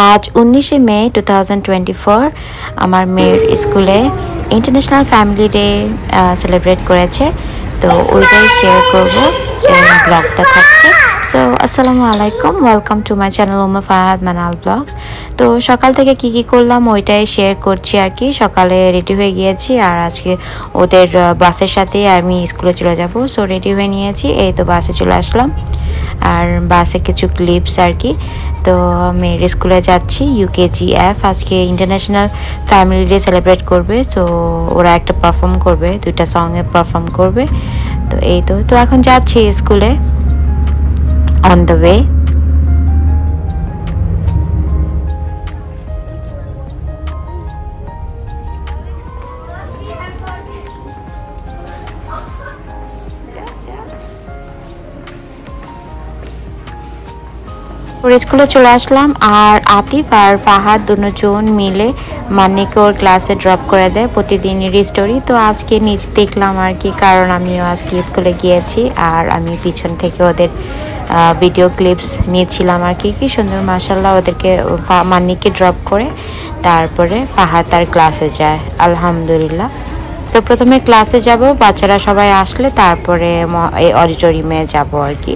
आज 19 মে 2024 আমার মেয়ের স্কুলে ইন্টারন্যাশনাল ফ্যামিলি ডে সেলিব্রেট করেছে, তো ওইটাই শেয়ার করব। এই ব্লগটা থাকছে। সো আসসালামু আলাইকুম, welcome to my channel Umma Fahad Manal blogs. তো সকাল থেকে কি করলাম ওইটাই শেয়ার করছি আর কি। সকালে রেডি হয়ে গিয়েছি আর আজকে ওদের বাসের সাথে আমি স্কুলে চলে যাব। সো রেডি হয়ে নিয়েছি, এই তো বাসে চলে আসলাম। আর বাসে কিছু ক্লিপস আর কি। তো মেয়ের স্কুলে যাচ্ছি, UKGF আজকে ইন্টারন্যাশনাল ফ্যামিলি ডে সেলিব্রেট করবে। তো ওরা একটা পারফর্ম করবে, 2টা সঙ্গে পারফর্ম করবে। তো এই তো এখন যাচ্ছি স্কুলে, অন দ্য ওয়ে। ওর স্কুলে চলে আসলাম আর আতিফ আর ফাহাদ দুজন মিলে মান্নিকে ওর ক্লাসে ড্রপ করে দেয় প্রতিদিনেরই স্টোরি। তো আজকে নিজ দেখলাম আর কি, কারণ আমিও আজকে স্কুলে গিয়েছি আর আমি পিছন থেকে ওদের ভিডিও ক্লিপস নিয়েছিলাম আর কি। কি সুন্দর মাশাআল্লাহ, ওদেরকে মান্নিকে ড্রপ করে তারপরে ফাহাদ তার ক্লাসে যায়। আলহামদুলিল্লাহ। তো প্রথমে ক্লাসে যাব, বাচ্চারা সবাই আসলে তারপরে এই অডিটোরিয়ামে যাব আর কি।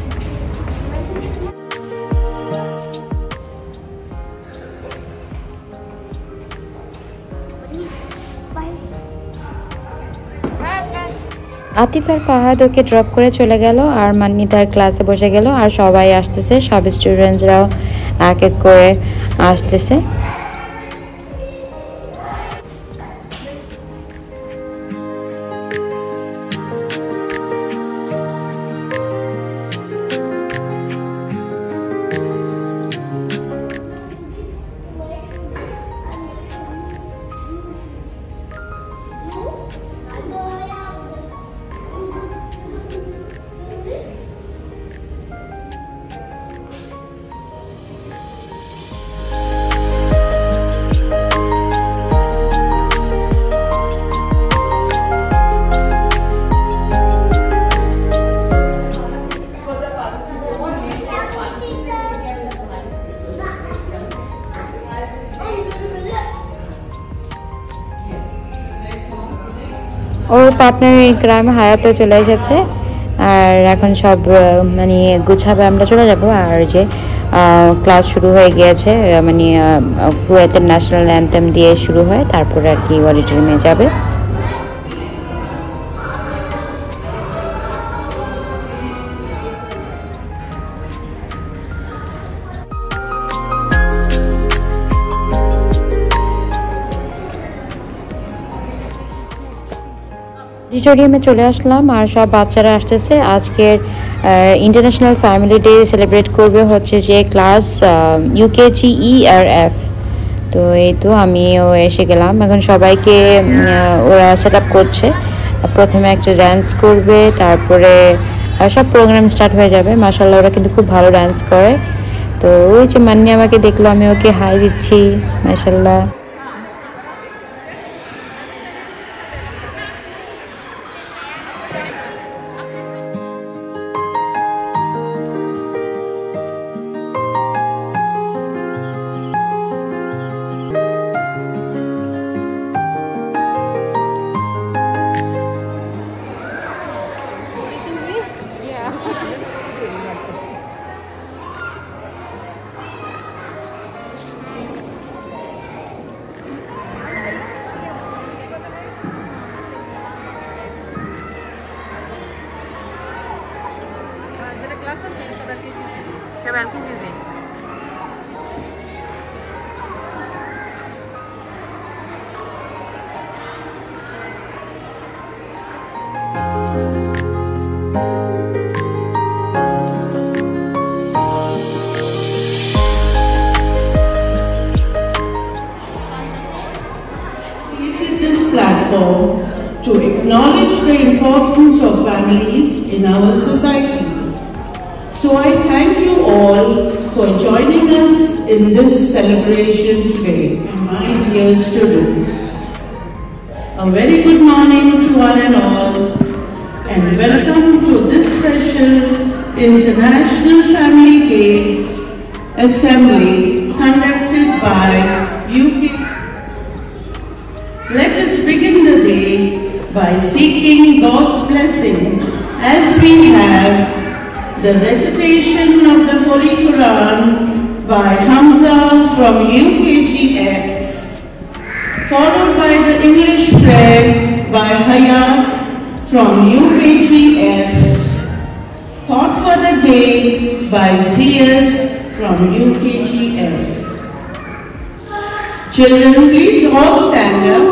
আতিফ আর ফাহাদ ওকে ড্রপ করে চলে গেল আর মান্নি তার ক্লাসে বসে গেল আর সবাই আসতেছে, সব স্টুডেন্টসরাও এক এক করে আসতেছে। ওর পার্টনার ইকরাম হায়াতে চলে এসেছে আর এখন সব মানে গুছাবে, আমরা চলে যাব। আর যে ক্লাস শুরু হয়ে গিয়েছে, মানে কুয়েতের ন্যাশনাল অ্যান্থেম দিয়ে শুরু হয়, তারপরে আর কি অডিটোরিয়ামে যাবে। অডিটোরিয়ামে চলে আসলাম আর সব বাচ্চারা আসতেছে। আজকের ইন্টারন্যাশনাল ফ্যামিলি ডে সেলিব্রেট করবে হচ্ছে যে ক্লাস UKGERF। তো এই তো আমিও এসে গেলাম, এখন সবাইকে ওরা সেট আপ করছে। প্রথমে একটা ডান্স করবে, তারপরে সব প্রোগ্রাম স্টার্ট হয়ে যাবে। মাশাআল্লাহ ওরা কিন্তু খুব ভালো ডান্স করে। তো ওই যে মান্নি আমাকে দেখলো, আমি ওকে হাই দিচ্ছি। মাশাআল্লাহ। To acknowledge the importance of families in our society. So I thank you all for joining us in this celebration today, my dear students. A very good morning to one and all, and welcome to this special International Family Day Assembly conducted by UKG. Let us begin the day by seeking God's blessing as we have the recitation of the Holy Quran by Hamza from UKGF, followed by the English prayer by Hayat from UKGF, thought for the day by Zias from UKGF. Children, please all stand up.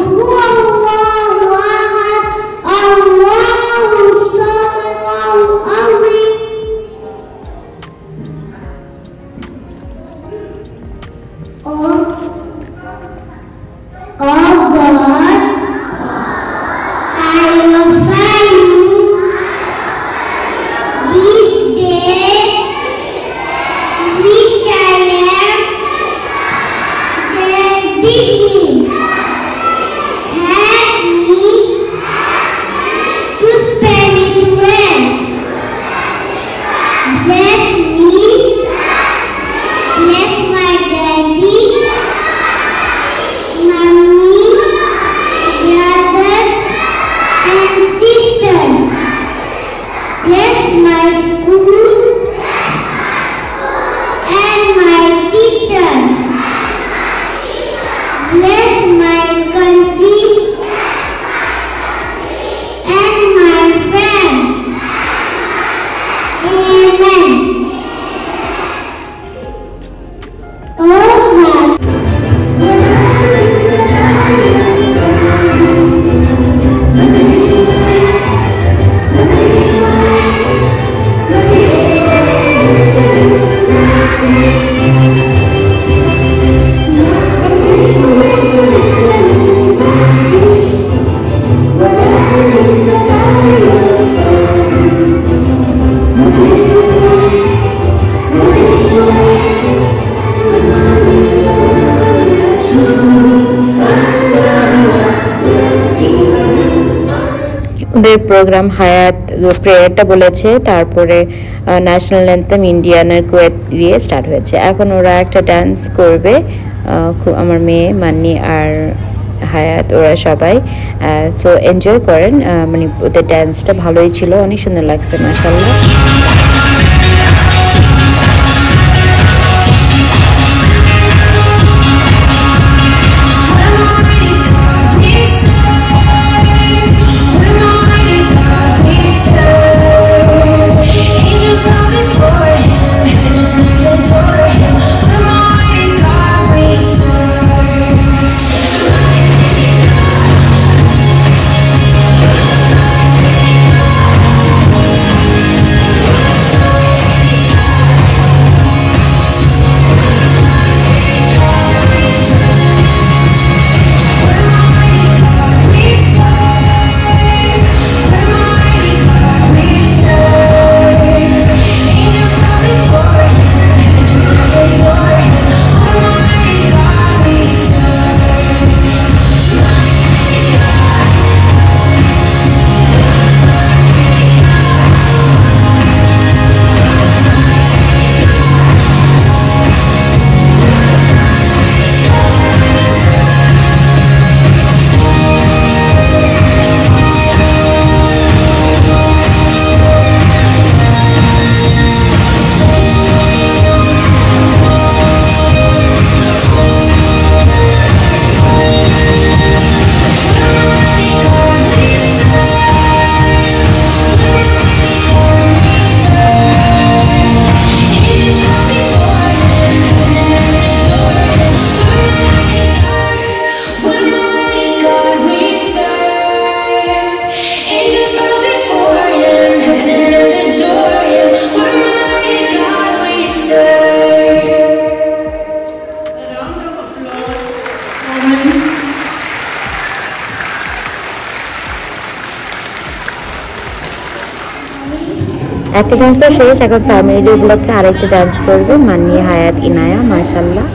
Program Hayat প্রেয়ারটা বলেছে, তারপরে national anthem ইন্ডিয়ানের Kuwait দিয়ে start হয়েছে। এখন ওরা একটা dance করবে, আমার মেয়ে মান্নি আর হায়াত ওরা সবাই। সো এনজয় করেন, মানে ওদের ডান্সটা ভালোই ছিল, অনেক সুন্দর লাগছে মাশাআল্লাহ। একটা ডান্স তো শেষ, এখন ফ্যামিলি ডে উপলক্ষে আরেকটা ডান্স করবে মান্নি, হায়াত, ইনায়া। মাশাআল্লাহ।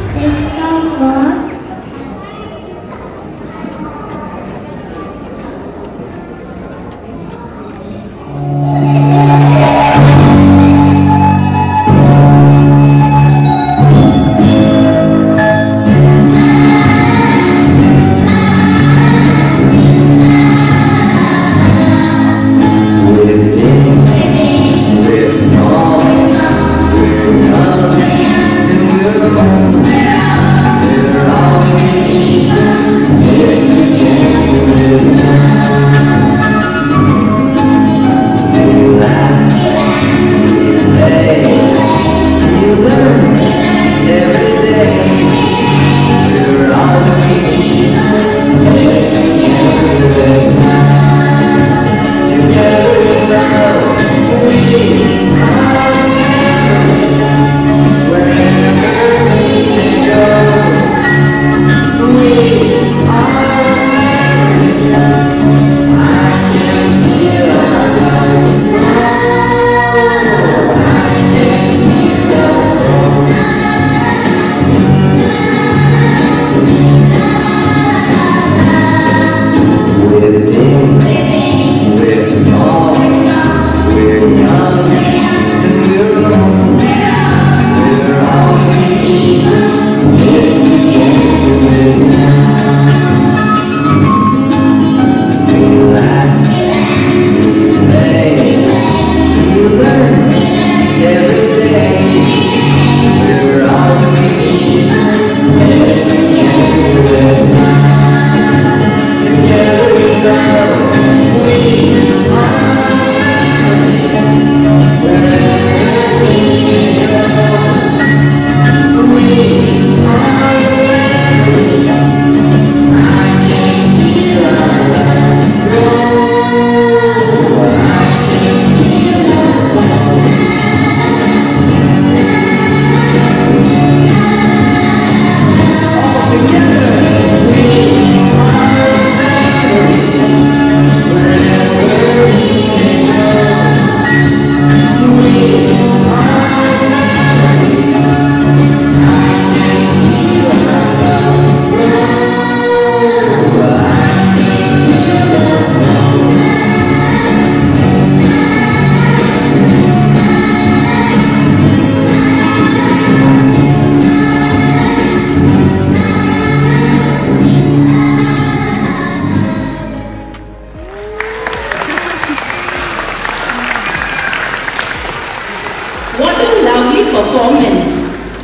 performance.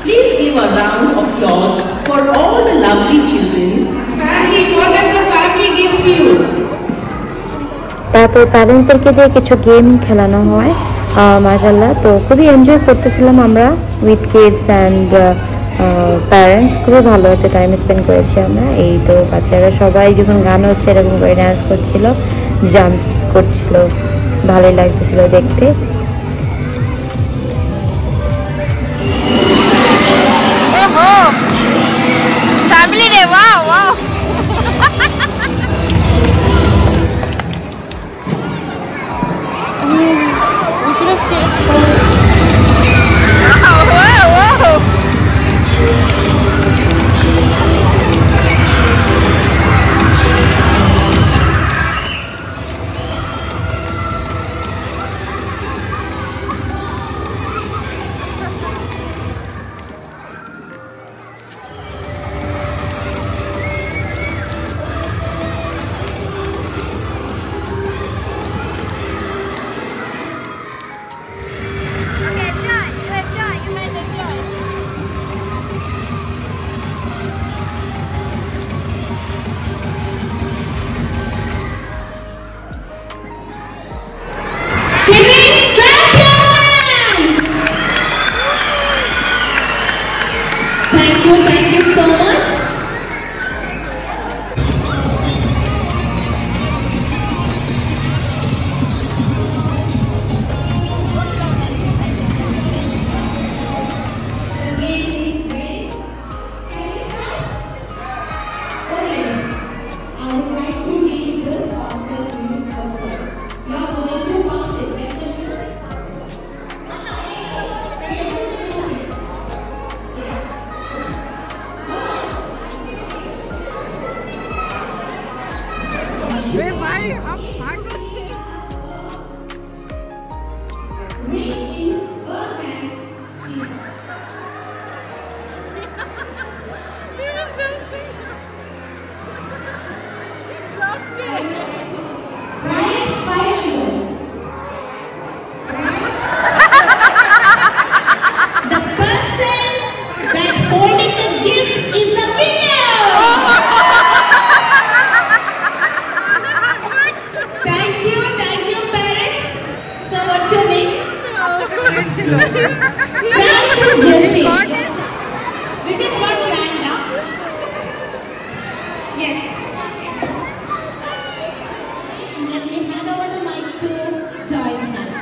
Please give a round of applause for all the lovely children. Family, what does the family gives you? তারপর প্যারেন্টসদেরকে দিয়ে কিছু গেম খেলানো হয় মাশাআল্লাহ। তো খুবই এনজয় করতেছিলাম আমরা উইথ কিডস অ্যান্ড প্যারেন্টস। খুবই ভালো একটা টাইম স্পেন্ড করেছি আমরা। এই তো বাচ্চারা সবাই যখন গান হচ্ছে এরকম করে ড্যান্স করছিল, জাম্প করছিল, ভালোই লাগতেছিল দেখতে। Family day, wow, wow.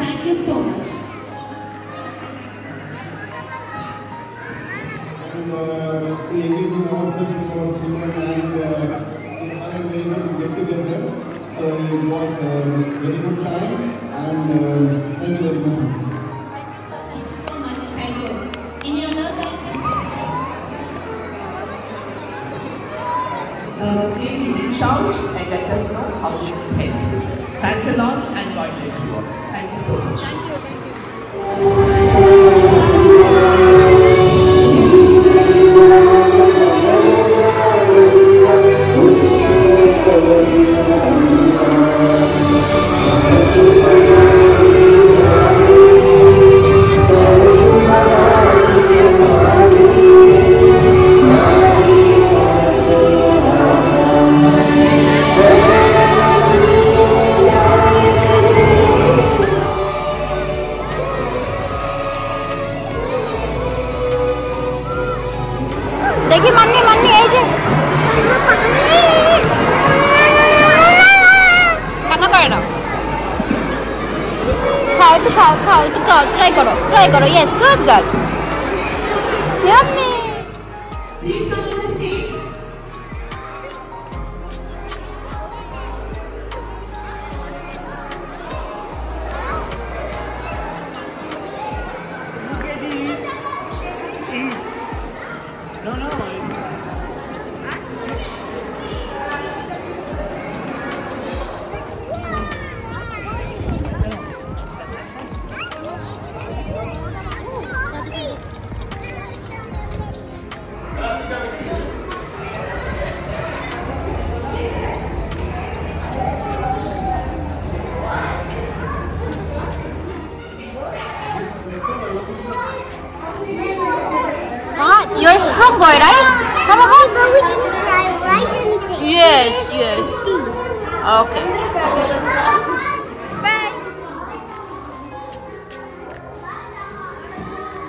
Thank you so much. We engaging ourselves with our children and we had a very good get together. So it was a very good time and thank you very much. So much, thank you. Any other side? Please reach out and let us know how we can help you. Thanks a lot and God bless you all. Thank you so much. देखी मन्नी मन्नी এই যে কান্না করে না খাও তো খাও খাও তো খাও ট্রাই করো yes good girl yummy Please come on the stage. from boy, right? Come on. But we didn't write anything. Yes, yes. Okay. Bye.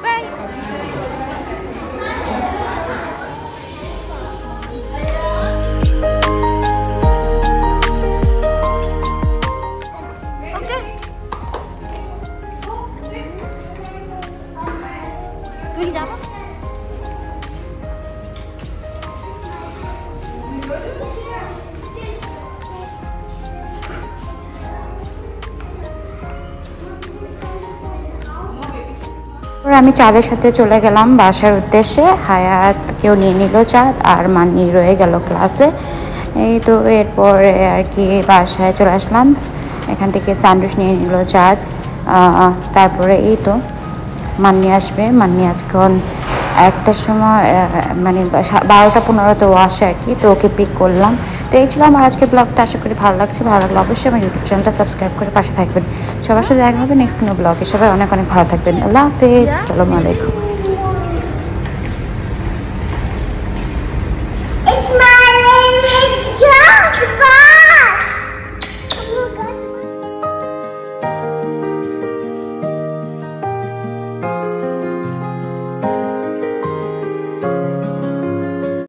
Bye. Okay. তুমি কি যাবো? আমি চাঁদের সাথে চলে গেলাম বাসার উদ্দেশ্যে। হায়াতকেও নিয়ে নিল চাঁদ, আর মানি রয়ে গেল ক্লাসে। এই তো এরপরে আর কি বাসায় চলে আসলাম। এখান থেকে স্যান্ডউইচ নিয়ে নিল চাঁদ। তারপরে এই তো মান্নি আসবে। মান্নি আজখন 1টার সময় মানে 12:15 ও আসে আর কি। তো ওকে পিক করলাম। তো এই ছিল আমার আজকের ব্লগটা। আশা করি ভালো লাগছে। ভালো লাগলে অবশ্যই আমার ইউটিউব চ্যানেলটা সাবস্ক্রাইব করে পাশে থাকবেন। সবার সাথে দেখা হবে নেক্সট কোনো ব্লগে। সবাই অনেক অনেক ভালো থাকবেন। আল্লাহ হাফেজ। আসসালামু আলাইকুম।